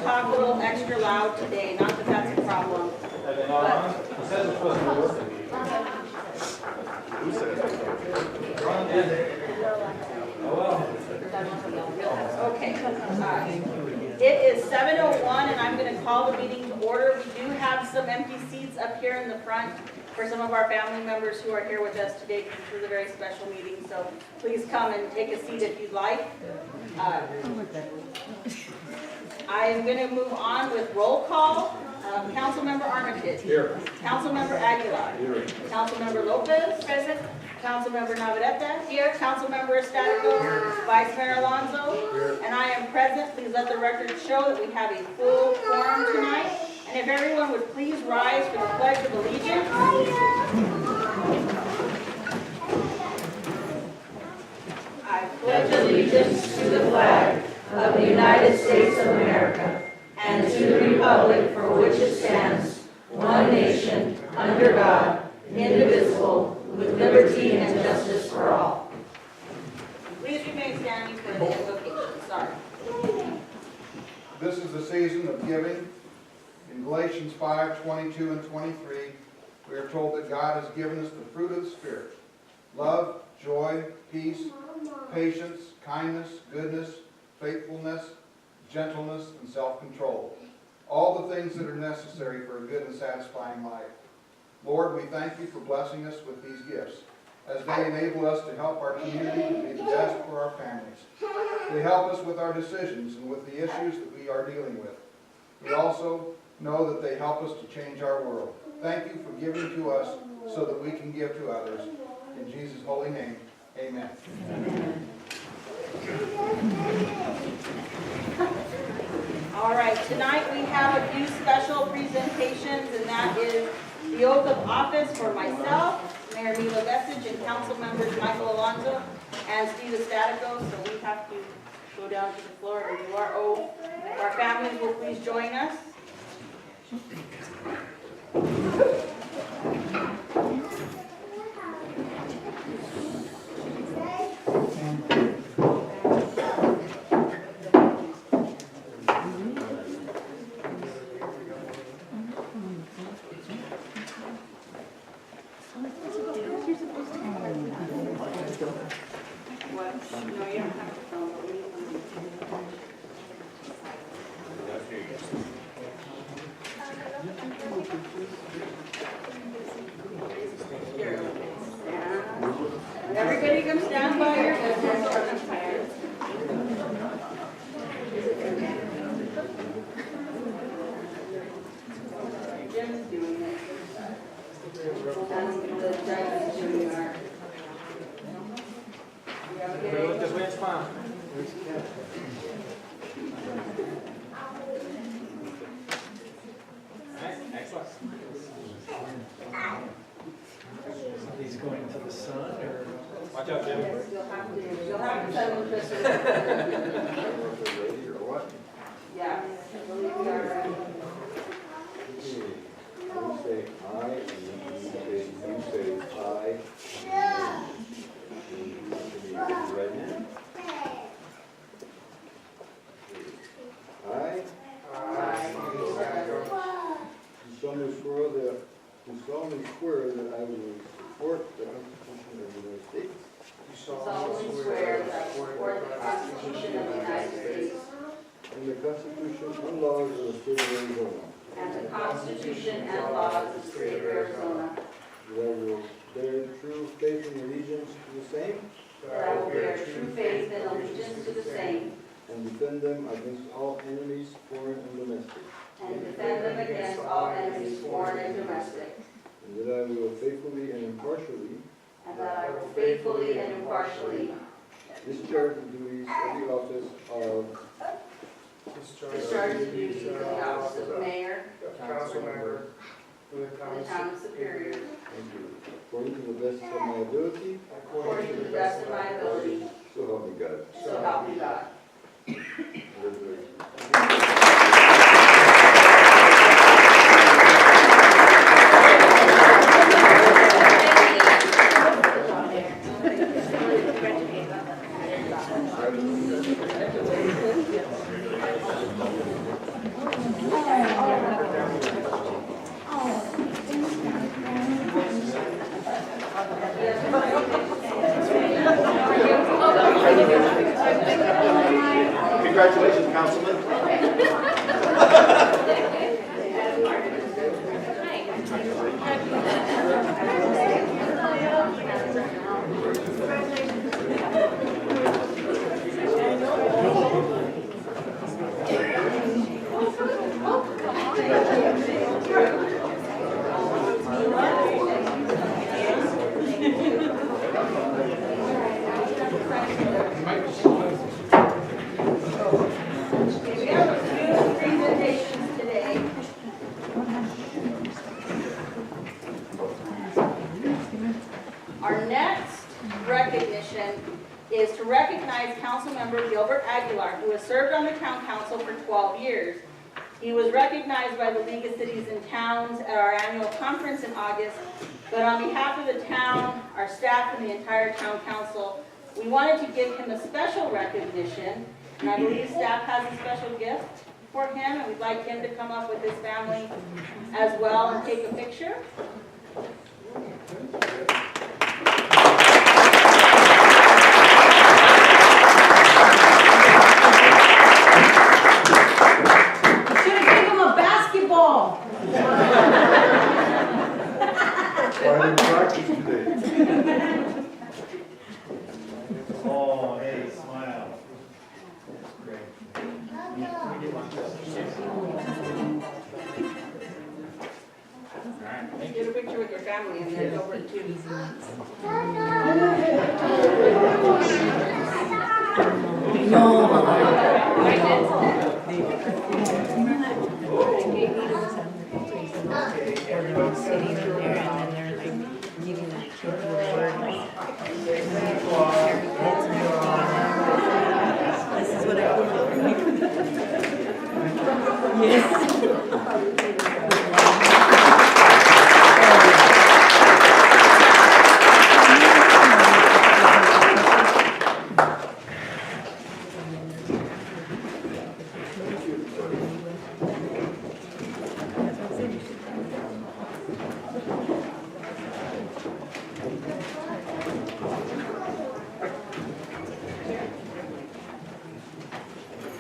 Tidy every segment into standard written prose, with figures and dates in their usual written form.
talk a little extra loud today, not that that's a problem. Okay. It is 7:01 and I'm going to call the meeting to order. We do have some empty seats up here in the front for some of our family members who are here with us today because this is a very special meeting. So please come and take a seat if you'd like. I am going to move on with roll call. Councilmember Armitage. Here. Councilmember Aguilar. Here. Councilmember Lopez. Present. Councilmember Navarrete. Here. Councilmember Estatico. Vice Mayor Alonso. Here. And I am present. Please let the record show that we have a full quorum tonight. And if everyone would please rise for the Pledge of Allegiance. I pledge allegiance to the flag of the United States of America and to the republic for which it stands, one nation, under God, indivisible, with liberty and justice for all. Please remain standing for the invocation. Sorry. This is the season of giving. In Galatians 5:22 and 23, we are told that God has given us the fruit of the Spirit: love, joy, peace, patience, kindness, goodness, faithfulness, gentleness, and self-control. All the things that are necessary for a good and satisfying life. Lord, we thank you for blessing us with these gifts, as they enable us to help our community to be the best for our families. They help us with our decisions and with the issues that we are dealing with. We also know that they help us to change our world. Thank you for giving to us so that we can give to others. In Jesus' holy name, amen. Amen. All right, tonight we have a few special presentations, and that is the oath of office for myself, Mayor Mila Vesage, and council members Michael Alonso and Steve Estatico. So we have to go down to the floor and do our oath. If our families will please join us. Everybody come stand by your business. Jim's doing it. And the judge is doing our. Look this way, it's fine. Alright, excellent. He's going to the sun, or? Watch out, Jim. You'll have to send them Christmas. Yeah, I believe we are ready. You say I, and you say I. Ready? I. Do solemnly swear that I will support the Constitution of the United States. Solemnly swear that I support the Constitution of the United States And the Constitution and laws of the state of Arizona. and the Constitution and laws of the state of Arizona. That I will bear true faith and allegiance to the same. That I will bear true faith and allegiance to the same. And defend them against all enemies, foreign and domestic. And defend them against all enemies, foreign and domestic. And that I will faithfully and impartially And that I will faithfully and impartially discharge the duties of the office of discharge the duties of the office of mayor Council member for the of the town of Superior, Thank you. According to the best of my ability, according to the best of my ability, so help me God. so help me God. Congratulations. Councilman. We have a few presentations today. Our next recognition is to recognize Councilmember Gilbert Aguilar, who has served on the town council for 12 years. He was recognized by the League of Cities and Towns at our annual conference in August, but on behalf of the town, our staff, and the entire town council, we wanted to give him a special recognition, and I believe staff has a special gift for him, and we'd like him to come up with his family as well and take a picture. Should have given him a basketball. Why didn't practice today? Oh, hey, smile. That's great. Get a picture with your family and then over to Sitting in there and then they're like giving the kids the word like this is what I feel like. Yes.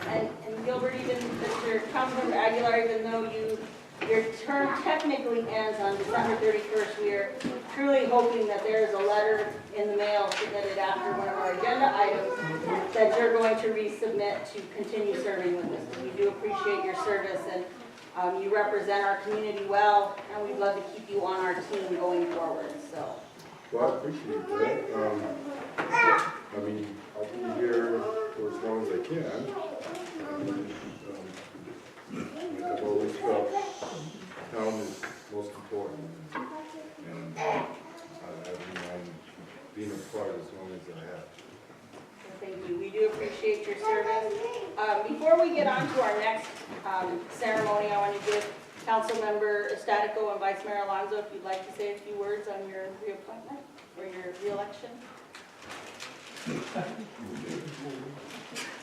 And Gilbert, even Mr. Councilmember Aguilar, even though your term technically ends on December 31st, we are truly hoping that there is a letter in the mail submitted after one of our agenda items that you're going to resubmit to continue serving with us. We do appreciate your service, and you represent our community well, and we'd love to keep you on our team going forward, so. Well, I appreciate that. I mean, I'll be here for as long as I can. I've always felt town is most important. And I don't mind being a part as long as I have. Thank you. We do appreciate your service. Before we get on to our next ceremony, I want to give Councilmember Estatico and Vice Mayor Alonso, if you'd like to say a few words on your reappointment or your reelection.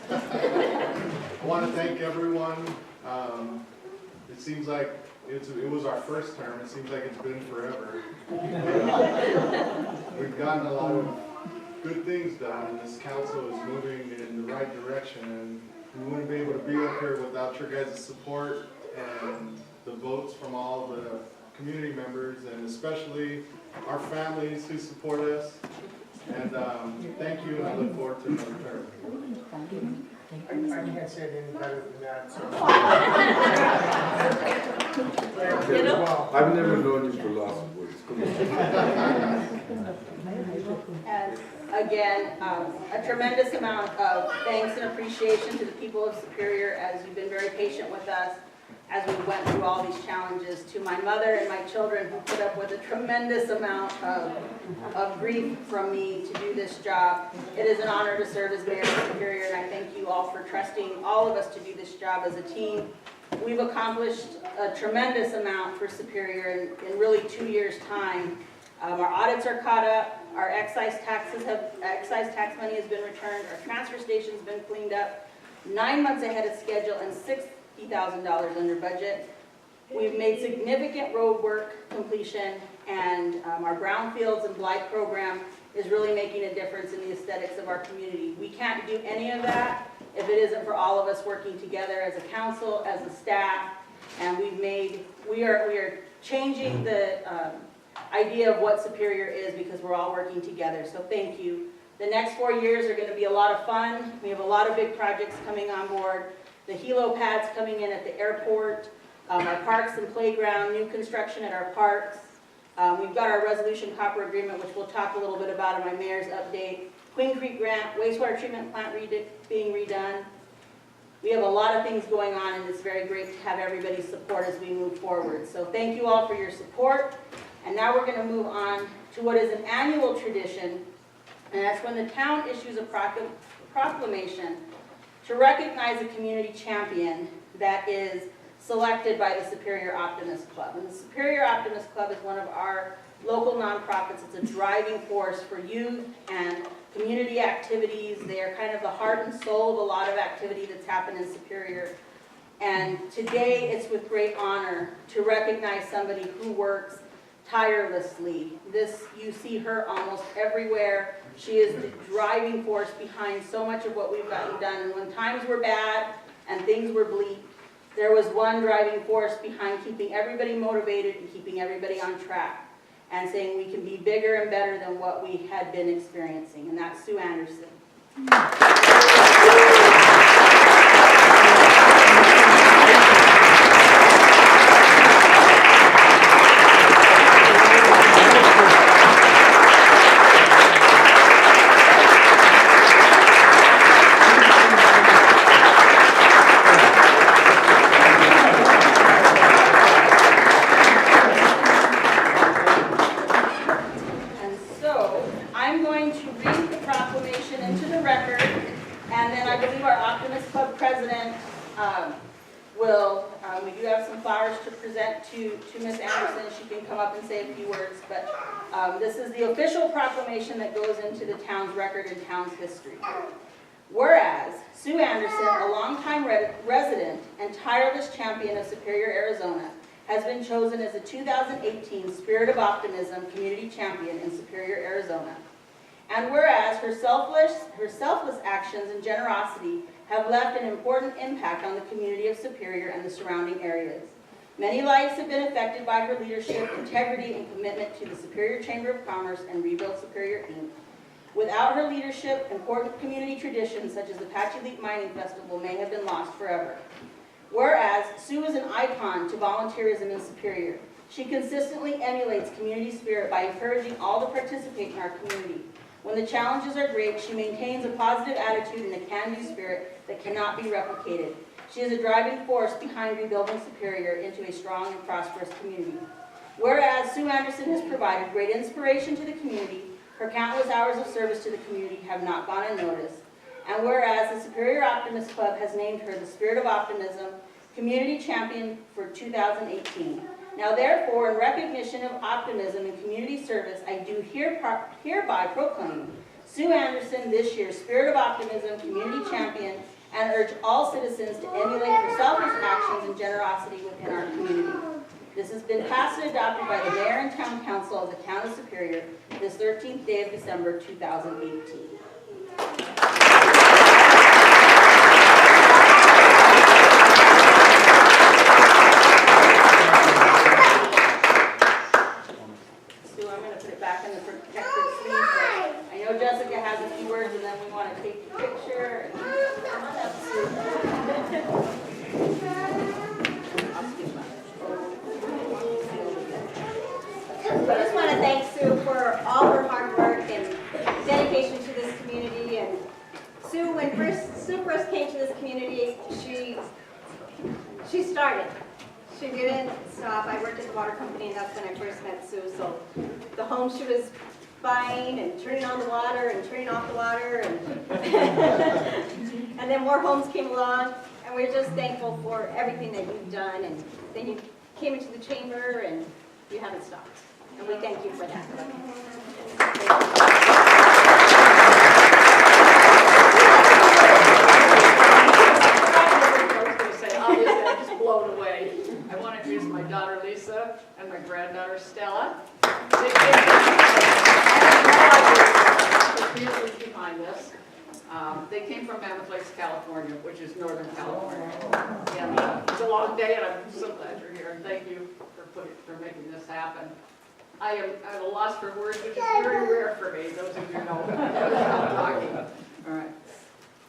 I want to thank everyone. It seems like it was our first term. It seems like it's been forever. We've gotten a lot of good things done, and this council is moving in the right direction. And we wouldn't be able to be up here without your guys' support and the votes from all the community members, and especially our families who support us. And thank you, and I look forward to another term. I can't say it any better than that, so. I've never known you for lots of words. Come on. And again, a tremendous amount of thanks and appreciation to the people of Superior as you've been very patient with us as we went through all these challenges, to my mother and my children who put up with a tremendous amount of grief from me to do this job. It is an honor to serve as mayor of Superior, and I thank you all for trusting all of us to do this job as a team. We've accomplished a tremendous amount for Superior in really 2 years' time. Our audits are caught up, our excise tax money has been returned, our transfer station's been cleaned up, 9 months ahead of schedule and $60,000 under budget. We've made significant road work completion, and our brownfields and blight program is really making a difference in the aesthetics of our community. We can't do any of that if it isn't for all of us working together as a council, as a staff. And we are changing the idea of what Superior is because we're all working together. So thank you. The next 4 years are going to be a lot of fun. We have a lot of big projects coming on board. The helo pads coming in at the airport, our parks and playground, new construction at our parks. We've got our resolution copper agreement, which we'll talk a little bit about in my mayor's update. Queen Creek Grant, wastewater treatment plant being redone. We have a lot of things going on, and it's very great to have everybody's support as we move forward. So thank you all for your support. And now we're going to move on to what is an annual tradition, and that's when the town issues a proclamation to recognize a community champion that is selected by the Superior Optimist Club. And the Superior Optimist Club is one of our local nonprofits. It's a driving force for youth and community activities. They are kind of the heart and soul of a lot of activity that's happened in Superior. And today it's with great honor to recognize somebody who works tirelessly. You see her almost everywhere. She is the driving force behind so much of what we've gotten done. And when times were bad and things were bleak, there was one driving force behind keeping everybody motivated and keeping everybody on track and saying we can be bigger and better than what we had been experiencing, and that's Sue Anderson. We do have some flowers to present to Ms. Anderson. She can come up and say a few words, but this is the official proclamation that goes into the town's record and town's history. Whereas Sue Anderson, a longtime resident and tireless champion of Superior, Arizona, has been chosen as the 2018 Spirit of Optimism Community Champion in Superior, Arizona. And whereas her selfless actions and generosity have left an important impact on the community of Superior and the surrounding areas. Many lives have been affected by her leadership, integrity, and commitment to the Superior Chamber of Commerce and Rebuild Superior, Inc. Without her leadership, important community traditions such as the Apache Leap Mining Festival may have been lost forever. Whereas Sue is an icon to volunteerism in Superior. She consistently emulates community spirit by encouraging all to participate in our community. When the challenges are great, she maintains a positive attitude and a can-do spirit that cannot be replicated. She is a driving force behind rebuilding Superior into a strong and prosperous community. Whereas Sue Anderson has provided great inspiration to the community, her countless hours of service to the community have not gone unnoticed. And whereas the Superior Optimist Club has named her the Spirit of Optimism Community Champion for 2018. Now therefore, in recognition of optimism and community service, I do hereby proclaim Sue Anderson this year's Spirit of Optimism Community Champion and urge all citizens to emulate her selfless actions and generosity within our community. This has been passed and adopted by the Mayor and Town Council of the Town of Superior this 13th day of December 2018. Jessica has a few words, and then we want to take the picture. Come on up, Sue. I just want to thank Sue for all her hard work and dedication to this community. And Sue, when Sue first came to this community, she started. She didn't stop. I worked at the water company, and that's when I first met Sue. So the home she was buying and turning on the water and turning off the water, and and then more homes came along, and we're just thankful for everything that you've done. And then you came into the chamber, and you haven't stopped, and we thank you for that. I was going to say, obviously, I'm just blown away. I want to introduce my daughter Lisa and my granddaughter Stella. The feelings behind this. They came from Mammoth Lakes, California, which is Northern California. And it's a long day, and I'm so glad you're here, and thank you for making this happen. I am at a loss for words, which is very rare for me, those of you who know I'm talking. All right.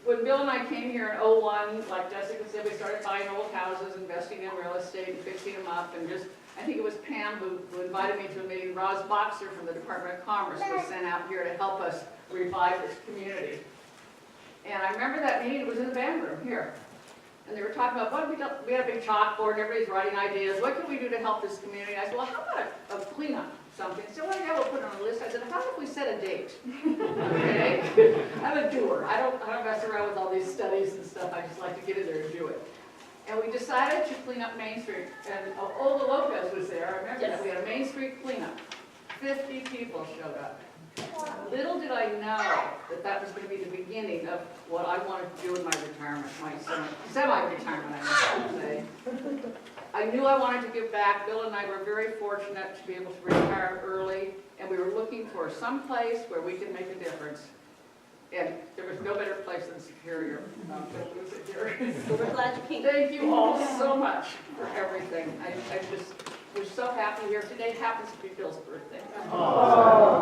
When Bill and I came here in '01, like Jessica said, we started buying old houses, investing in real estate, and fixing them up, and just, I think it was Pam who invited me to a meeting. Roz Boxer from the Department of Commerce was sent out here to help us revive this community. And I remember that meeting, it was in the band room here. And they were talking about, we had a big chalkboard and everybody's writing ideas. What can we do to help this community? I said, well, how about a cleanup, something? So well, yeah, we'll put it on the list. I said, how about if we set a date? Okay? I'm a doer. I don't mess around with all these studies and stuff. I just like to get in there and do it. And we decided to clean up Main Street. And Olga Lopez was there. I remember that. We had a Main Street cleanup. 50 people showed up. Little did I know that was going to be the beginning of what I wanted to do in my retirement, my semi-retirement, I should say. I knew I wanted to give back. Bill and I were very fortunate to be able to retire early, and we were looking for some place where we could make a difference. And there was no better place than Superior. So we're glad you came. Thank you all so much for everything. I just was so happy here. Today happens to be Bill's birthday.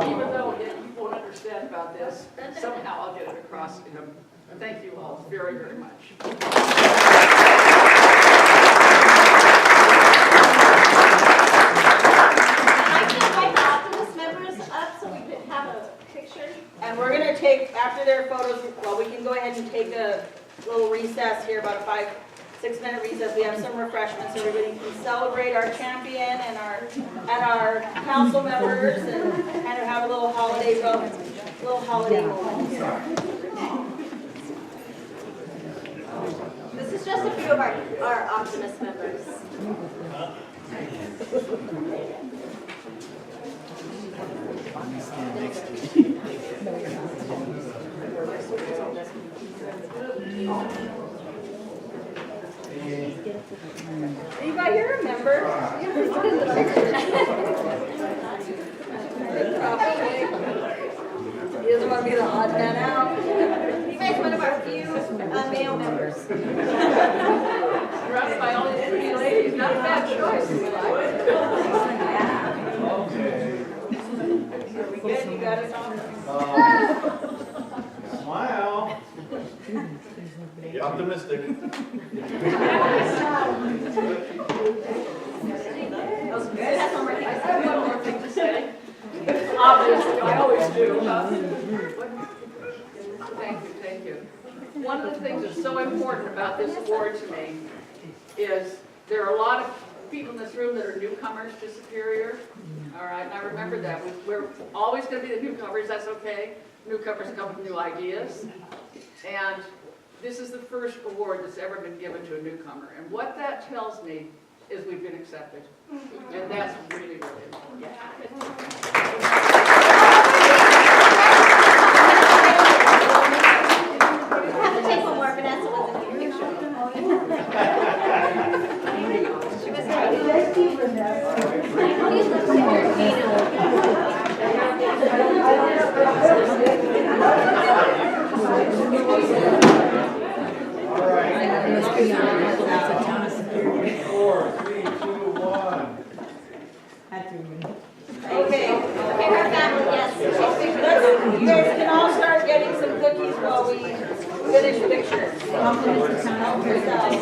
Even though you won't understand about this, somehow I'll get it across to him. Thank you all very, very much. Can I invite the Optimist members up so we could have a picture? And we're gonna take, after their photos, well, we can go ahead and take a little recess here, about a 5-6 minute recess. We have some refreshments, so everybody can celebrate our champion and our council members and kind of have a little holiday moment. This is just a few of our Optimist members. Anybody here remember? He doesn't want to be the odd man out. You guys one of our few male members. Surrounded by all these pretty ladies, not a bad choice. Are we good? You got it on? Smile. Optimistic. That was good. I have one more thing to say. Obviously, I always do. Thank you. One of the things that's so important about this award to me is there are a lot of people in this room that are newcomers to Superior. All right, and I remember that. We're always going to be the newcomers, that's okay. Newcomers come with new ideas. And this is the first award that's ever been given to a newcomer. And what that tells me is we've been accepted. And that's really, really important. We have to take one more. Vanessa wasn't in the picture. She was All right. Must be on Michael, that's a town of 4, 3, 2, 1. Okay. Okay, her family, yes. You guys can all start getting some cookies while we finish pictures. Help yourselves.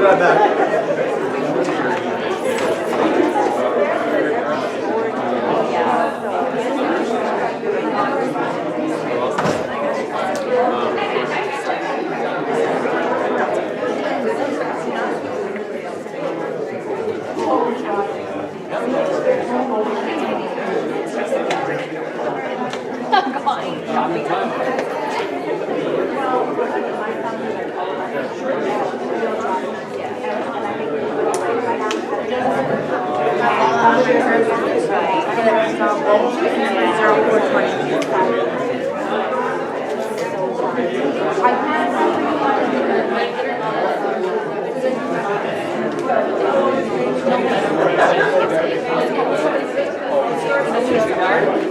right back.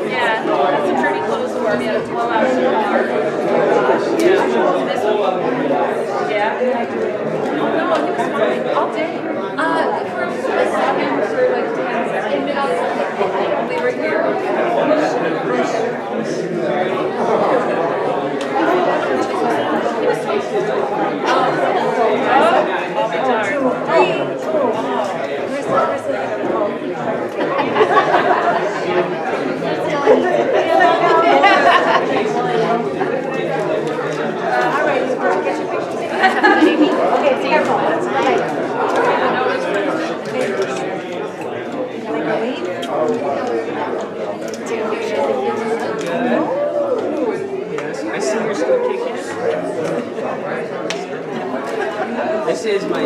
Yeah, that's pretty close for me. 12 hours in the car. Yeah. No, he was fine all day. For like 7 or like 10 in mid-October. We were here. He was Yes, I see you're still kicking. This is my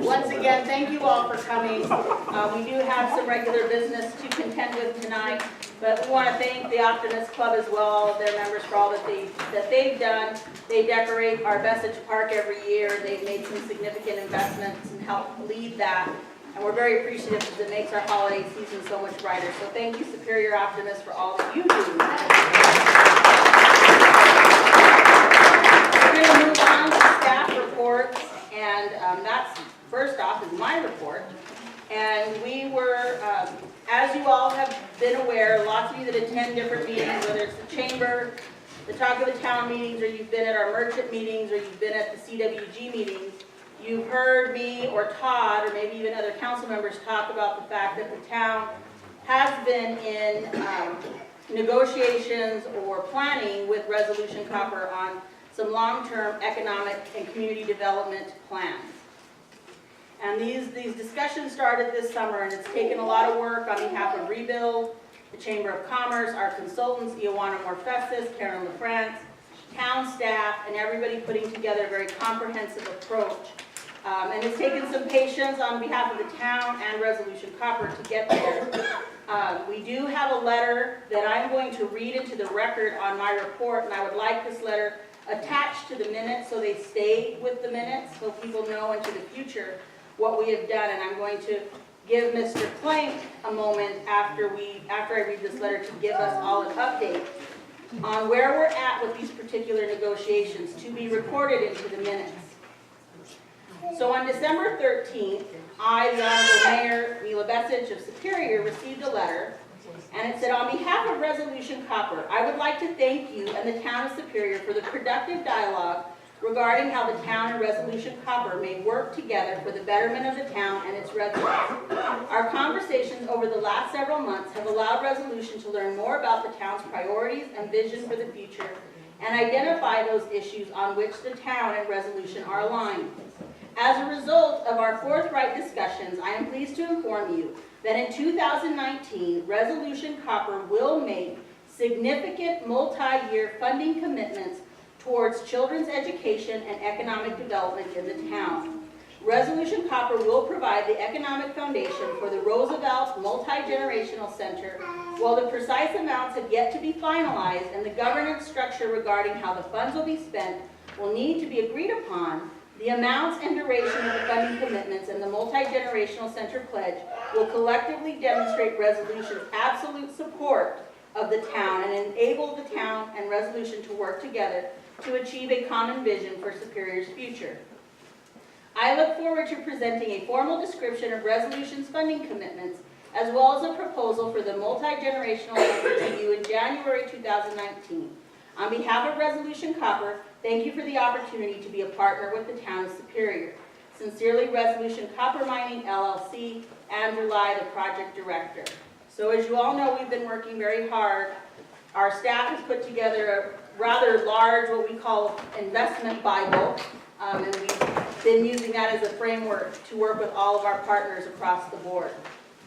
Once again, thank you all for coming. We do have some regular business to contend with tonight, but we want to thank the Optimist Club as well, all of their members for all that they've done. They decorate our Bessage Park every year. They've made some significant investments and helped lead that. And we're very appreciative because it makes our holiday season so much brighter. So thank you, Superior Optimist, for all that you do. We're going to move on to staff reports, and that's first off is my report. And we were, as you all have been aware, lots of you that attend different meetings, whether it's the chamber, the Talk of the Town meetings, or you've been at our merchant meetings, or you've been at the CWG meetings, you've heard me or Todd, or maybe even other council members talk about the fact that the town has been in negotiations or planning with Resolution Copper on some long-term economic and community development plans. And these discussions started this summer, and it's taken a lot of work on behalf of Rebuild, the Chamber of Commerce, our consultants, Ioana Morfesis, Karen LaFrance, town staff, and everybody putting together a very comprehensive approach. And it's taken some patience on behalf of the town and Resolution Copper to get there. We do have a letter that I'm going to read into the record on my report, and I would like this letter attached to the minutes so they stay with the minutes, so people know into the future what we have done. And I'm going to give Mr. Plank a moment after I read this letter to give us all an update on where we're at with these particular negotiations to be recorded into the minutes. So on December 13th, I, the Honorable Mayor Mila Besic of Superior, received a letter, and it said, on behalf of Resolution Copper, I would like to thank you and the town of Superior for the productive dialogue regarding how the town and Resolution Copper may work together for the betterment of the town and its residents. Our conversations over the last several months have allowed Resolution to learn more about the town's priorities and vision for the future and identify those issues on which the town and Resolution are aligned. As a result of our forthright discussions, I am pleased to inform you that in 2019, Resolution Copper will make significant multi-year funding commitments towards children's education and economic development in the town. Resolution Copper will provide the economic foundation for the Roosevelt Multi-Generational Center. While the precise amounts have yet to be finalized and the governance structure regarding how the funds will be spent will need to be agreed upon, the amounts and duration of the funding commitments and the Multi-Generational Center pledge will collectively demonstrate Resolution's absolute support of the town and enable the town and Resolution to work together to achieve a common vision for Superior's future. I look forward to presenting a formal description of Resolution's funding commitments as well as a proposal for the Multi-Generational Center to you in January 2019. On behalf of Resolution Copper, thank you for the opportunity to be a partner with the town of Superior. Sincerely, Resolution Copper Mining, LLC, Andrew Lai, the project director. So as you all know, we've been working very hard. Our staff has put together a rather large, what we call investment Bible, and we've been using that as a framework to work with all of our partners across the board.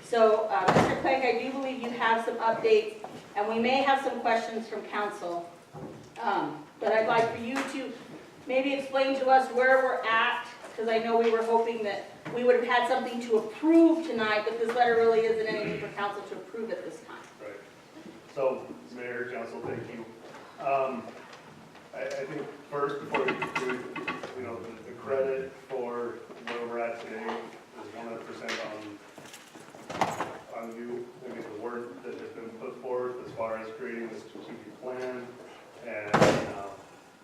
So, Mr. Clegg, I do believe you have some updates, and we may have some questions from council. But I'd like for you to maybe explain to us where we're at, because I know we were hoping that we would have had something to approve tonight, but this letter really isn't anything for council to approve at this time. Right. So, Mayor, Council, thank you. I think first, before we do, the credit for where we're at today is 100% on you. I mean, the work that has been put forth as far as creating this strategic plan and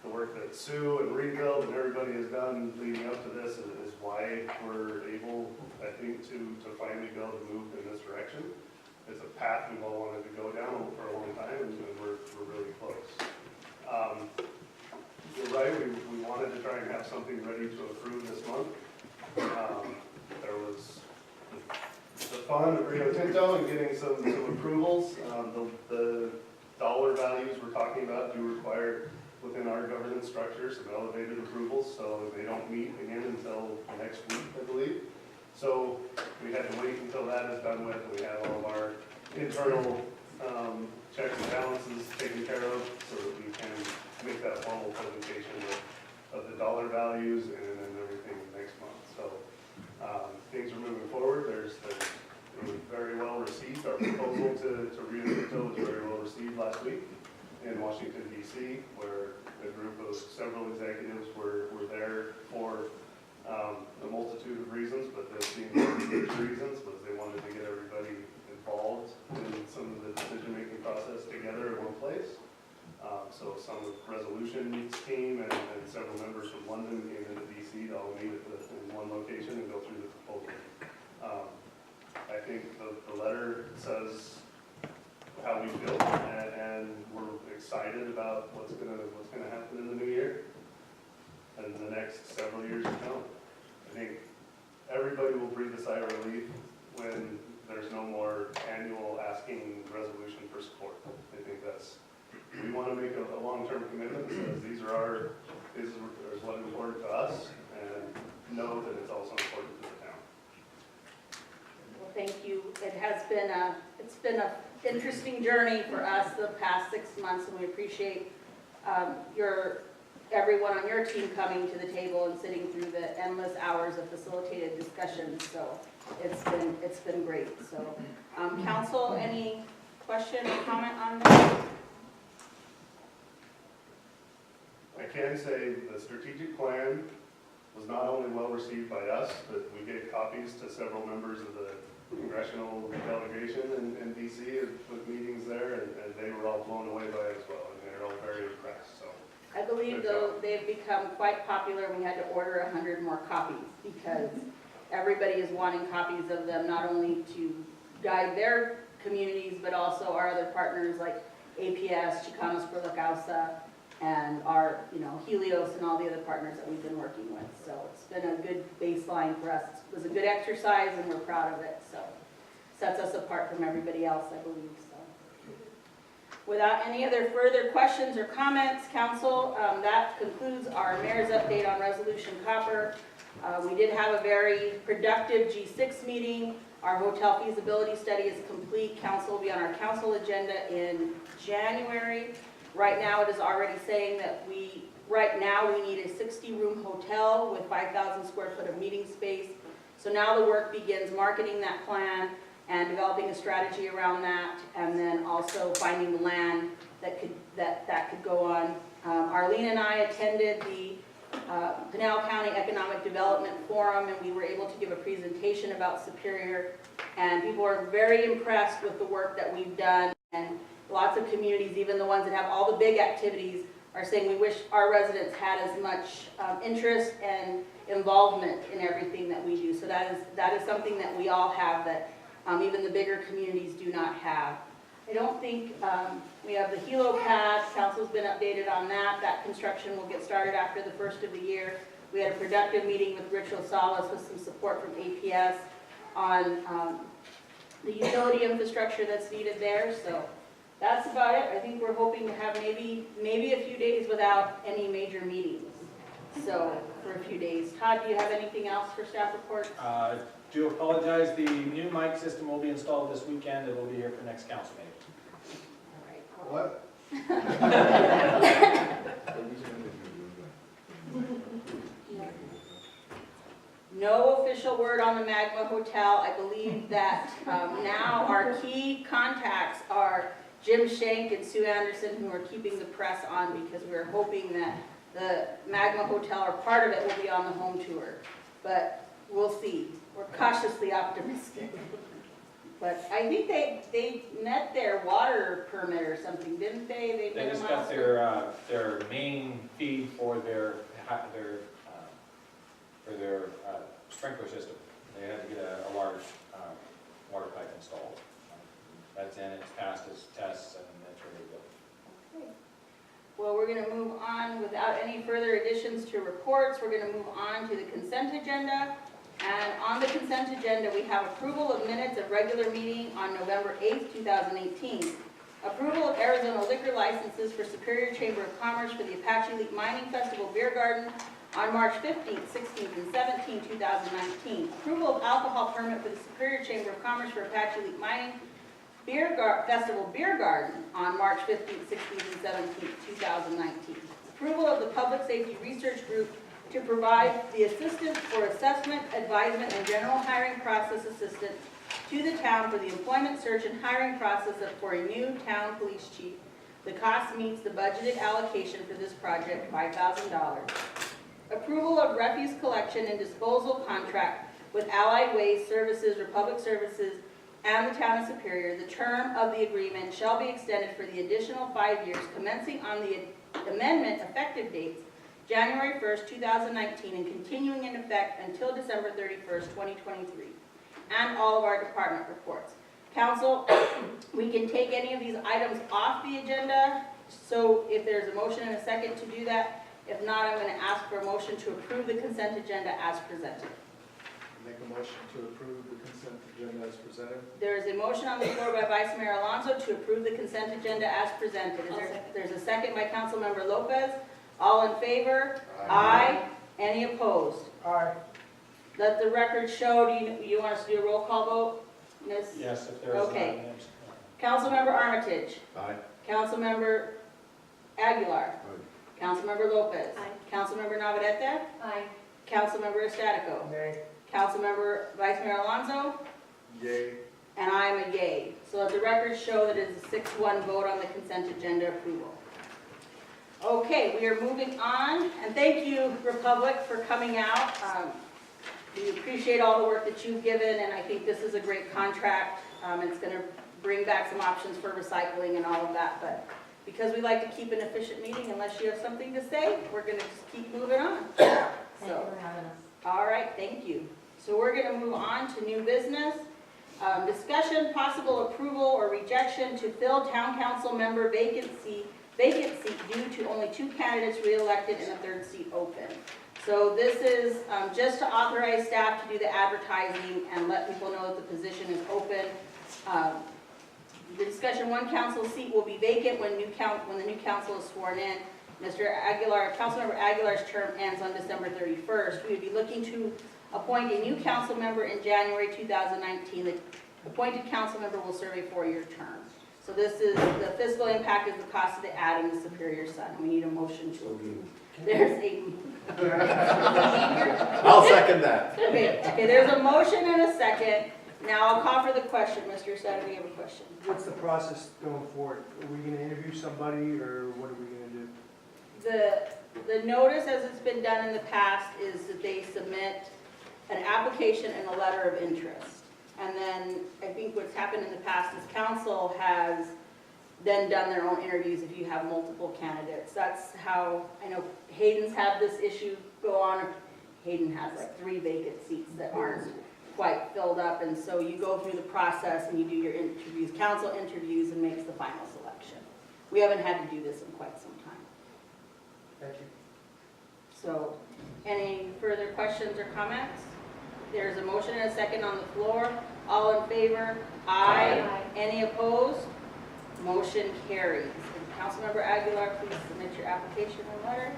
the work that Sue and Rebuild and everybody has done leading up to this is why we're able, I think, to finally be able to move in this direction. It's a path we've all wanted to go down for a long time, and we're really close. You're right, we wanted to try and have something ready to approve this month. There was the fun of Rio Tinto and getting some approvals. The dollar values we're talking about do require, within our governance structure, some elevated approvals, so they don't meet again until next week, I believe. So we had to wait until that is done with, and we have all of our internal checks and balances taken care of, so that we can make that formal presentation of the dollar values and then everything next month. So things are moving forward. It was very well received. Our proposal to Rio Tinto was very well received last week in Washington, D.C., where a group of several executives were there for a multitude of reasons, but there seemed to be good reasons, was they wanted to get everybody involved in some of the decision-making process together in one place. So some of Resolution's team and several members from London came into D.C. to all meet in one location and go through the proposal. I think the letter says how we feel, and we're excited about what's gonna happen in the new year and the next several years to come. I think everybody will breathe a sigh of relief when there's no more annual asking resolution for support. I think we want to make a long-term commitment that says these are what is important to us, and know that it's also important to the town. Well, thank you. It's been a interesting journey for us the past 6 months, and we appreciate everyone on your team coming to the table and sitting through the endless hours of facilitated discussions. So it's been great. So, council, any question or comment on that? I can say the strategic plan was not only well received by us, but we gave copies to several members of the congressional delegation in DC with meetings there, and they were all blown away by it as well, and they're all very impressed. So I believe, though, they've become quite popular, and we had to order 100 more copies because everybody is wanting copies of them, not only to guide their communities, but also our other partners like APS, Chicanos por la Causa, and our, Helios and all the other partners that we've been working with. So it's been a good baseline for us. It was a good exercise, and we're proud of it. So sets us apart from everybody else, I believe. So without any other further questions or comments, council, that concludes our mayor's update on Resolution Copper. We did have a very productive G6 meeting. Our hotel feasibility study is complete. Council will be on our council agenda in January. Right now, it is already saying that right now we need a 60-room hotel with 5,000 square foot of meeting space. So now the work begins marketing that plan and developing a strategy around that, and then also finding the land that could go on. Arlene and I attended the Pinal County Economic Development Forum, and we were able to give a presentation about Superior, and people are very impressed with the work that we've done. And lots of communities, even the ones that have all the big activities, are saying we wish our residents had as much interest and involvement in everything that we do. So that is something that we all have that even the bigger communities do not have. I don't think we have the helipad. Council's been updated on that. That construction will get started after the first of the year. We had a productive meeting with Rich Rosales with some support from APS on the utility infrastructure that's needed there. So that's about it. I think we're hoping to have maybe a few days without any major meetings. So for a few days. Todd, do you have anything else for staff report? Do apologize, the new mic system will be installed this weekend. It will be here for next council meeting. All right. What? No official word on the Magma Hotel. I believe that now our key contacts are Jim Shank and Sue Anderson, who are keeping the press on, because we're hoping that the Magma Hotel, or part of it, will be on the home tour. But we'll see. We're cautiously optimistic. But I think they met their water permit or something, didn't they? They just got their main feed for their sprinkler system. They had to get a large water pipe installed. That's in, it's passed its tests, and that's ready to go. Okay. Well, we're going to move on without any further additions to reports. We're going to move on to the consent agenda. And on the consent agenda, we have approval of minutes of regular meeting on November 8th, 2018. Approval of Arizona liquor licenses for Superior Chamber of Commerce for the Apache Leap Mining Festival Beer Garden on March 15th, 16th, and 17th, 2019. Approval of alcohol permit for the Superior Chamber of Commerce for Apache Leap Mining Festival Beer Garden on March 15th, 16th, and 17th, 2019. Approval of the Public Safety Research Group to provide the assistance for assessment, advisement, and general hiring process assistance to the town for the employment search and hiring process for a new town police chief. The cost meets the budgeted allocation for this project, $5,000. Approval of refuse collection and disposal contract with Allied Waste Services, Republic Services, and the town of Superior. The term of the agreement shall be extended for the additional 5 years, commencing on the amendment effective dates January 1st, 2019, and continuing in effect until December 31st, 2023, and all of our department reports. Council, we can take any of these items off the agenda, so if there's a motion and a second to do that, if not, I'm going to ask for a motion to approve the consent agenda as presented. Make a motion to approve the consent agenda as presented. There is a motion on the floor by Vice Mayor Alonso to approve the consent agenda as presented. There's a second by Councilmember Lopez. All in favor? Aye. Any opposed? Aye. Let the record show, you want us to do a roll call vote? Ms.? Yes, if there is. Okay. Councilmember Armitage. Aye. Councilmember Aguilar. Aye. Councilmember Lopez. Aye. Councilmember Navarrete. Aye. Councilmember Estatico. Nay. Councilmember Vice Mayor Alonso. Yay. And I am a yay. So let the record show that it is a 6-1 vote on the consent agenda approval. Okay, we are moving on, and thank you, Republic, for coming out. We appreciate all the work that you've given, and I think this is a great contract. It's going to bring back some options for recycling and all of that, but because we like to keep an efficient meeting, unless you have something to say, we're going to just keep moving on. So, all right, thank you. So we're going to move on to new business. Discussion, possible approval or rejection to fill town council member vacant seat due to only 2 candidates re-elected and a 3rd seat open. So this is just to authorize staff to do the advertising and let people know that the position is open. The discussion, 1 council seat will be vacant when the new council is sworn in. Councilmember Aguilar's term ends on December 31st. We would be looking to appoint a new council member in January 2019. The appointed council member will serve a 4-year term. So this is, the fiscal impact is the cost of the ad in the Superior Sun. We need a motion to approve. There's a... I'll second that. Okay, there's a motion and a second. Now I'll call for the question. Mr. Sutter, do you have a question? What's the process going forward? Are we gonna interview somebody, or what are we gonna do? The notice, as it's been done in the past, is that they submit an application and a letter of interest. And then I think what's happened in the past is council has then done their own interviews if you have multiple candidates. That's how, I know Hayden's had this issue go on. Hayden has like 3 vacant seats that aren't quite filled up, and so you go through the process and you do your interviews. Council interviews and makes the final selection. We haven't had to do this in quite some time. Thank you. So, any further questions or comments? There's a motion and a second on the floor. All in favor? Aye. Any opposed? Motion carries. And Councilmember Aguilar, please submit your application and letter.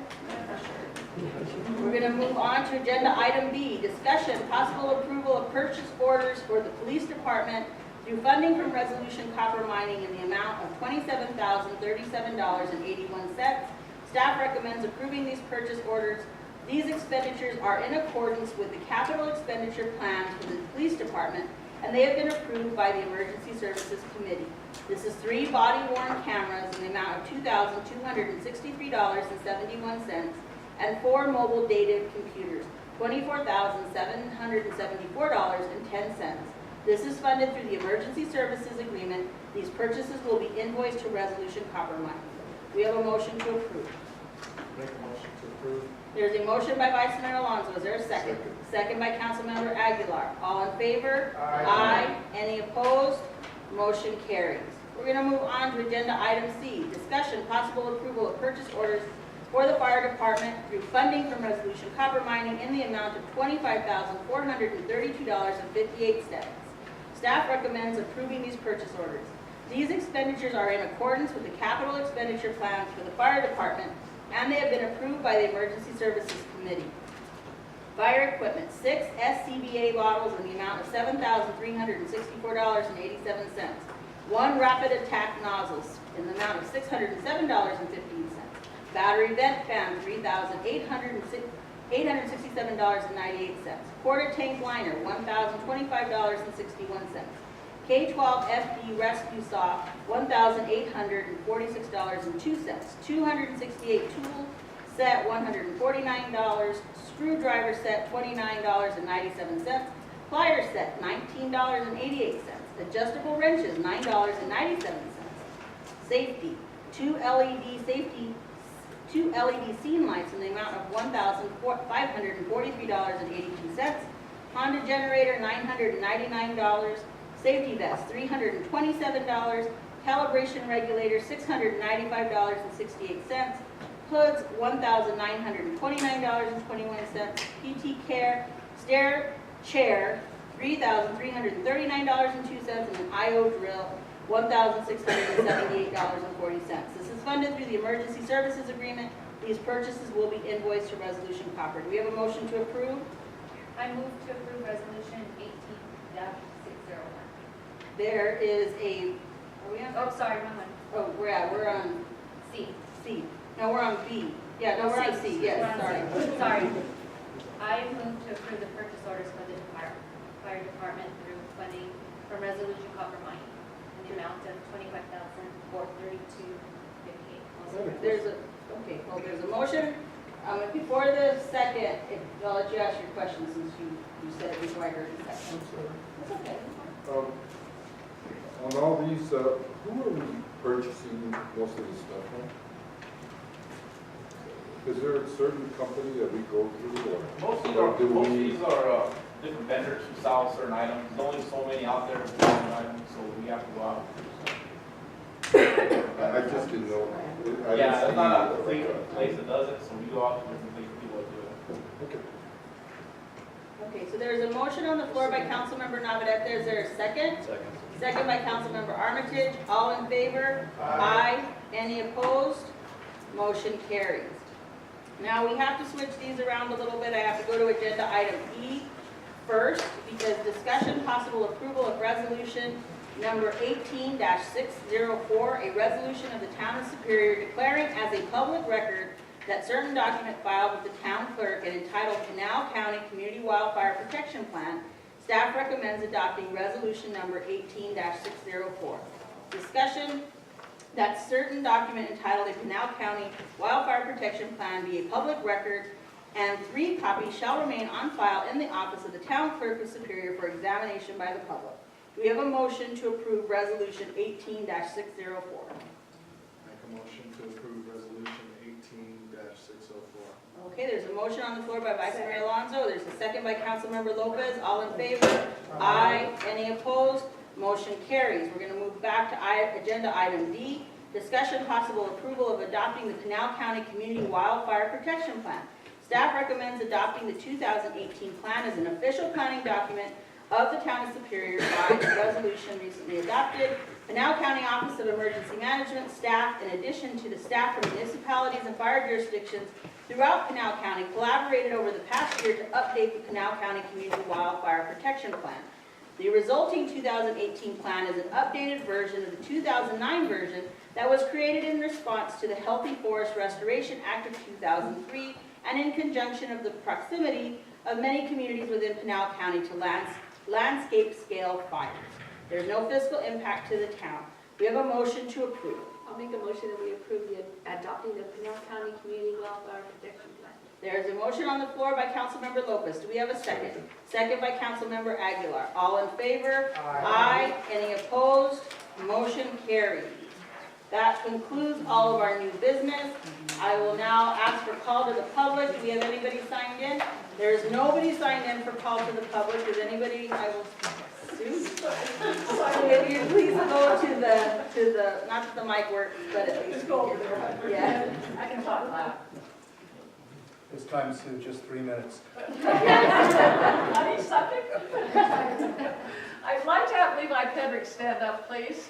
We're going to move on to agenda item B, discussion, possible approval of purchase orders for the police department through funding from Resolution Copper Mining in the amount of $27,037.81. Staff recommends approving these purchase orders. These expenditures are in accordance with the capital expenditure plans for the police department, and they have been approved by the Emergency Services Committee. This is 3 body-worn cameras in the amount of $2,263.71 and 4 mobile data computers, $24,774.10. This is funded through the Emergency Services Agreement. These purchases will be invoiced to Resolution Copper Mining. We have a motion to approve. Make a motion to approve. There's a motion by Vice Mayor Alonso. Is there a second? Second by Councilmember Aguilar. All in favor? Aye. Any opposed? Motion carries. We're going to move on to agenda item C, discussion, possible approval of purchase orders for the fire department through funding from Resolution Copper Mining in the amount of $25,432.58. Staff recommends approving these purchase orders. These expenditures are in accordance with the capital expenditure plans for the fire department, and they have been approved by the Emergency Services Committee. Fire equipment, 6 SCBA bottles in the amount of $7,364.87. 1 rapid attack nozzles in the amount of $607.15. Battery vent fan, $3,867.98. Quarter tank liner, $1,025.61. K-12 FD rescue saw, $1,846.02. 268 tool set, $149. Screwdriver set, $29.97. Plier set, $19.88. Adjustable wrenches, $9.97. Safety, 2 LED scene lights in the amount of $1,543.82. Honda generator, $999. Safety vest, $327. Calibration regulator, $695.68. Hoods, $1,929.21. PT Care stair chair, $3,339.02, and an IO drill, $1,678.40. This is funded through the Emergency Services Agreement. These purchases will be invoiced to Resolution Copper. Do we have a motion to approve? I move to approve resolution 18-601. There is a, are we on? Oh, sorry, wrong one. Oh, we're on C. C. No, we're on B. Yeah, no, we're on C, yes, We're on sorry. C. Sorry. I move to approve the purchase orders for the fire department through funding from Resolution Copper Mine in the amount of $25,432.58. There's a, okay, well, there's a motion. Before the second, I'll let you ask your question since you said it before I heard the second. That's okay. On all these, who are we purchasing most of this stuff from? Is there a certain company that we go through, or? Most of do these are different vendors who sell certain items. There's only so many out there for certain items, so we have to go out. I just didn't know. Yeah, there's not a complete place that does it, so we go out to different people that do it. Okay. Okay, so there's a motion on the floor by Councilmember Navarrete. Is there a second? Second. Second by Councilmember Armitage. All in favor? Aye. Any opposed? Motion carries. Now, we have to switch these around a little bit. I have to go to agenda item E first, because discussion possible approval of resolution number 18-604, a resolution of the Town of Superior declaring as a public record that certain document filed with the town clerk and entitled Pinal County Community Wildfire Protection Plan. Staff recommends adopting resolution number 18-604. Discussion that certain document entitled a Pinal County Wildfire Protection Plan be a public record, and 3 copies shall remain on file in the office of the town clerk of Superior for examination by the public. Do we have a motion to approve resolution 18-604? Make a motion to approve resolution 18-604. Okay, there's a motion on the floor by Vice Mayor Alonso. There's a second by Councilmember Lopez. All in favor? Aye. Any opposed? Motion carries. We're going to move back to agenda item D, discussion possible approval of adopting the Pinal County Community Wildfire Protection Plan. Staff recommends adopting the 2018 plan as an official planning document of the Town of Superior by resolution recently adopted. Pinal County Office of Emergency Management staff, in addition to the staff from municipalities and fire jurisdictions throughout Pinal County, collaborated over the past year to update the Pinal County Community Wildfire Protection Plan. The resulting 2018 plan is an updated version of the 2009 version that was created in response to the Healthy Forest Restoration Act of 2003 and in conjunction of the proximity of many communities within Pinal County to landscape scale fires. There's no fiscal impact to the town. We have a motion to approve. I'll make a motion that we approve adopting the Pinal County Community Wildfire Protection Plan. There's a motion on the floor by Councilmember Lopez. Do we have a second? Second by Councilmember Aguilar. All in favor? Aye. Any opposed? Motion carries. That concludes all of our new business. I will now ask for call to the public. Do we have anybody signed in? There is nobody signed in for call to the public. Is anybody? I will sue. If you please go to the, not that the mic works, but at least. Just go over there. Yeah. I can talk loud. It's time to just 3 minutes. On each subject? I'd like to have Levi Pedrick stand up, please.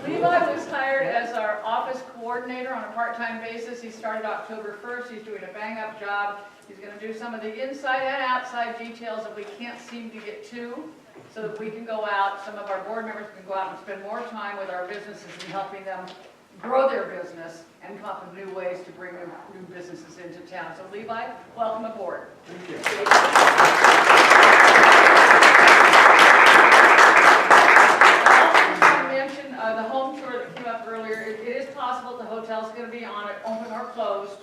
Levi was hired as our office coordinator on a part-time basis. He started October 1st. He's doing a bang-up job. He's going to do some of the inside and outside details that we can't seem to get to, so that we can go out, some of our board members can go out and spend more time with our businesses and helping them grow their business and come up with new ways to bring new businesses into town. So Levi, welcome aboard. Thank you. The home tour that came up earlier, it is possible the hotel's going to be on it, open or closed,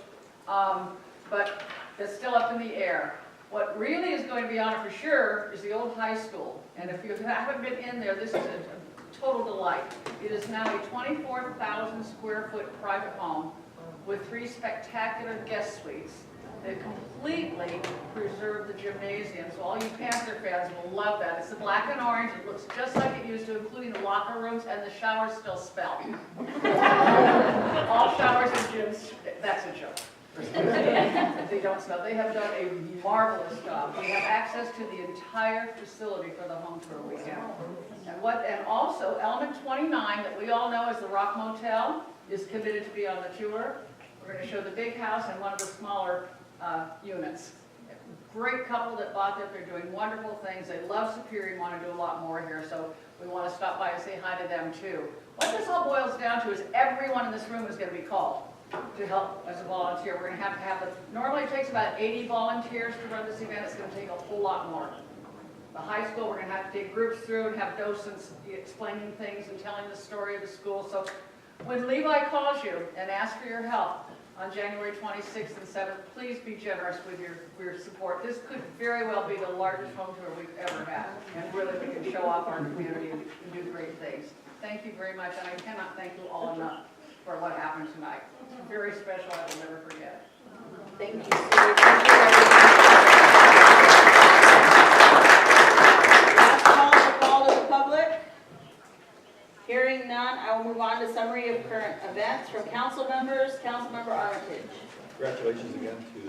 but it's still up in the air. What really is going to be on it for sure is the old high school. And if you haven't been in there, this is a total delight. It is now a 24,000 square foot private home with 3 spectacular guest suites that completely preserve the gymnasium. So all you Panther fans will love that. It's the black and orange. It looks just like it used to, including the locker rooms, and the showers still smell. All showers and gyms, that's a joke. They don't smell. They have done a marvelous job. We have access to the entire facility for the home tour weekend. And also Element 29, that we all know as the Rock Motel, is committed to be on the tour. We're going to show the big house and one of the smaller units. Great couple that bought that. They're doing wonderful things. They love Superior and want to do a lot more here, so we want to stop by and say hi to them too. What this all boils down to is everyone in this room is going to be called to help as a volunteer. We're going to have normally it takes about 80 volunteers to run this event. It's going to take a whole lot more. The high school, we're going to have to take groups through and have docents explaining things and telling the story of the school. So when Levi calls you and asks for your help on January 26th and 7th, please be generous with your support. This could very well be the largest home tour we've ever had. And really we can show off our community and do great things. Thank you very much, and I cannot thank you all enough for what happened tonight. It's very special, I will never forget. Thank you, Sue. Thank you very much. Last call to the public. Hearing none, I will move on to summary of current events from council members. Councilmember Armitage. Congratulations again to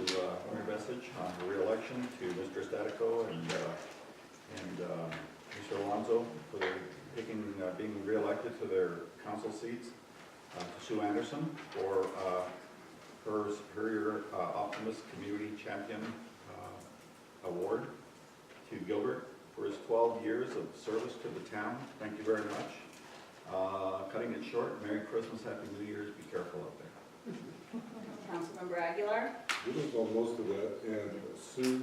Mayor Bessich on the re-election, to Mr. Statico and Mr. Alonso for being re-elected to their council seats, to Sue Anderson for her Optimist Community Champion Award, to Gilbert for his 12 years of service to the town. Thank you very much. Cutting it short, Merry Christmas, Happy New Year's, be careful out there. Councilmember Aguilar. This is on most of that, and Sue,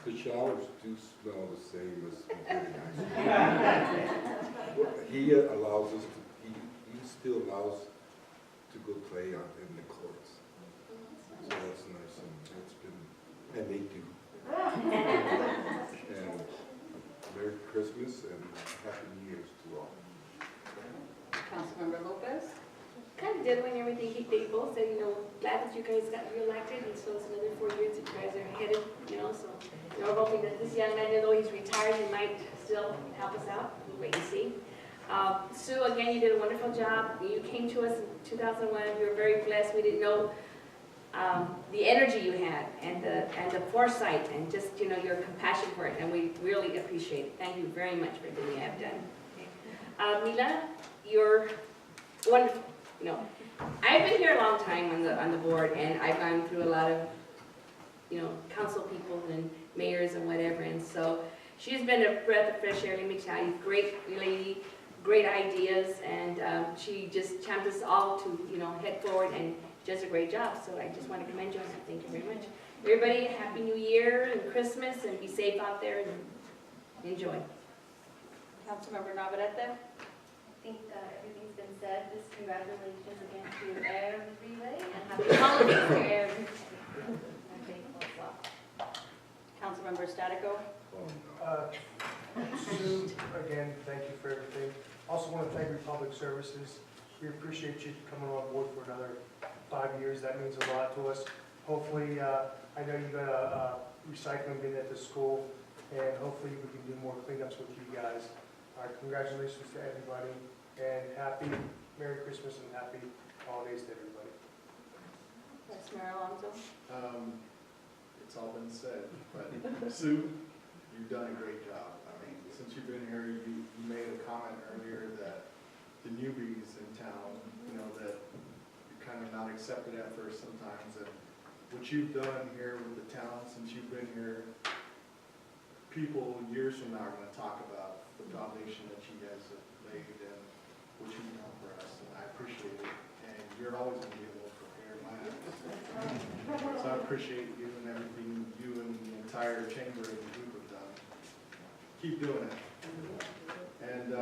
the showers do smell the same as very nice. He allows us to, he still allows to go play out in the courts. So that's nice, and it's been, and they do. And Merry Christmas and Happy New Year's to all. Councilmember Lopez. Kind of deadline everything. They both said, glad that you guys got reelected, and so it's another 4 years that you guys are headed, so we're hoping that this young man, even though he's retired, he might still help us out. We'll wait and see. Sue, again, you did a wonderful job. You came to us in 2001. We were very blessed. We didn't know the energy you had and the foresight and just your compassion for it, and we really appreciate it. Thank you very much for everything you have done. Mila, you're wonderful. I've been here a long time on the board, and I've gone through a lot of council people and mayors and whatever, and so she's been a breath of fresh air. Let me tell you, great lady, great ideas, and she just championed us all to head forward and does a great job. So I just want to commend you on that. Thank you very much. Everybody, Happy New Year and Christmas, and be safe out there and enjoy. Councilmember Navarrete. I think everything's been said. Just congratulations again to everybody and happy holidays to everybody. I'm thankful as well. Councilmember Statico. Sue, again, thank you for everything. Also want to thank Republic Services. We appreciate you coming on board for another 5 years. That means a lot to us. Hopefully, I know you got a recycling bin at the school, and hopefully we can do more cleanups with you guys. Congratulations to everybody, and happy Merry Christmas and happy holidays to everybody. Yes, Mayor Alonso. It's all been said, but Sue, you've done a great job. I mean, since you've been here, you made a comment earlier that the newbies in town, that you're kind of not accepted at first sometimes, and what you've done here with the town since you've been here, people years from now are going to talk about the foundation that you guys have laid and what you've done for us, and I appreciate it, and you're always going to be able to prepare my eyes. So I appreciate you and everything you and the entire chamber and the group have done. Keep doing it. And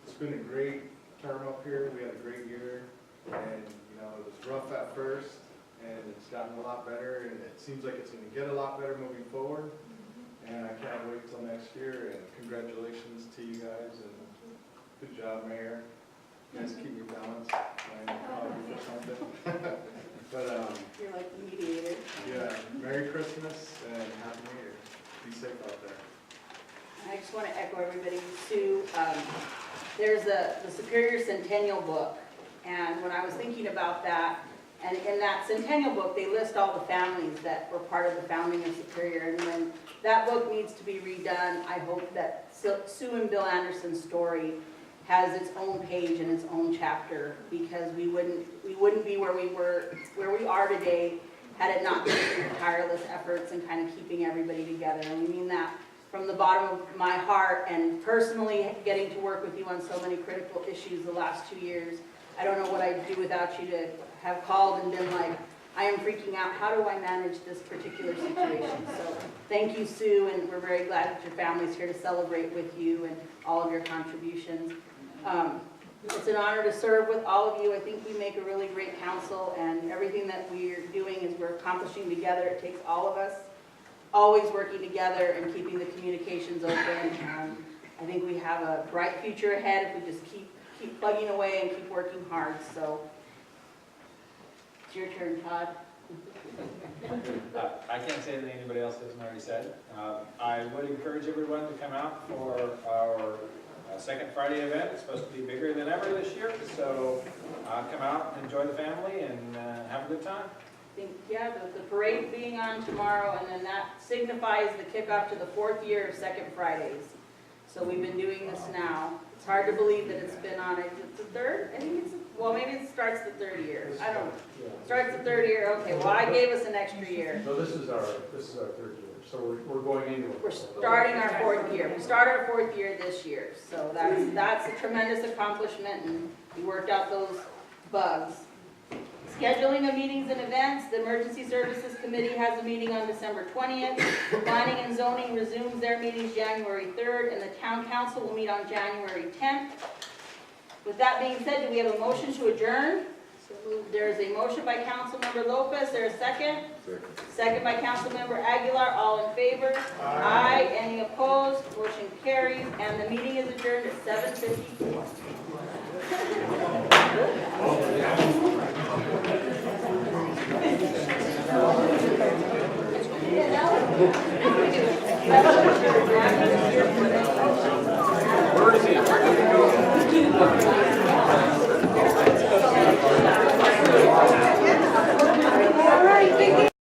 it's been a great term up here. We had a great year, and it was rough at first, and it's gotten a lot better, and it seems like it's going to get a lot better moving forward. And I can't wait till next year, and congratulations to you guys, and good job, Mayor. guys keep me balanced. I probably for something. But, You're like the mediator. yeah, Merry Christmas and Happy New Year. Be safe out there. I just want to echo everybody. Sue, there's the Superior Centennial book, and when I was thinking about that, and in that Centennial book, they list all the families that were part of the founding of Superior, and when that book needs to be redone, I hope that Sue and Bill Anderson's story has its own page and its own chapter, because we wouldn't be where we are today had it not been for your tireless efforts and kind of keeping everybody together. And we mean that from the bottom of my heart, and personally getting to work with you on so many critical issues the last 2 years. I don't know what I'd do without you to have called and been like, I am freaking out, how do I manage this particular situation? So thank you, Sue, and we're very glad that your family's here to celebrate with you and all of your contributions. It's an honor to serve with all of you. I think we make a really great council, and everything that we're doing is we're accomplishing together. It takes all of us always working together and keeping the communications open. I think we have a bright future ahead if we just keep plugging away and keep working hard. So it's your turn, Todd. I can't say that anybody else hasn't already said. I would encourage everyone to come out for our second Friday event. It's supposed to be bigger than ever this year, so come out and enjoy the family and have a good time. I think, yeah, the parade being on tomorrow, and then that signifies the kickoff to the 4th year of Second Fridays. So we've been doing this now. It's hard to believe that it's been on, it's the third? I think it's, well, maybe it starts the 3rd year. I don't know. Starts the 3rd year, okay, well, I gave us an extra year. No, this is our 3rd year, so we're going into it. We're starting our 4th year. We start our 4th year this year, so that's a tremendous accomplishment, and we worked out those bugs. Scheduling of meetings and events, the Emergency Services Committee has a meeting on December 20th. Planning and Zoning resumes their meetings January 3rd, and the Town Council will meet on January 10th. With that being said, do we have a motion to adjourn? There is a motion by Councilmember Lopez. There a second? Second by Councilmember Aguilar. All in favor? Aye. Any opposed? Motion carries, and the meeting is adjourned at 7:54. Where is he? Where did he go?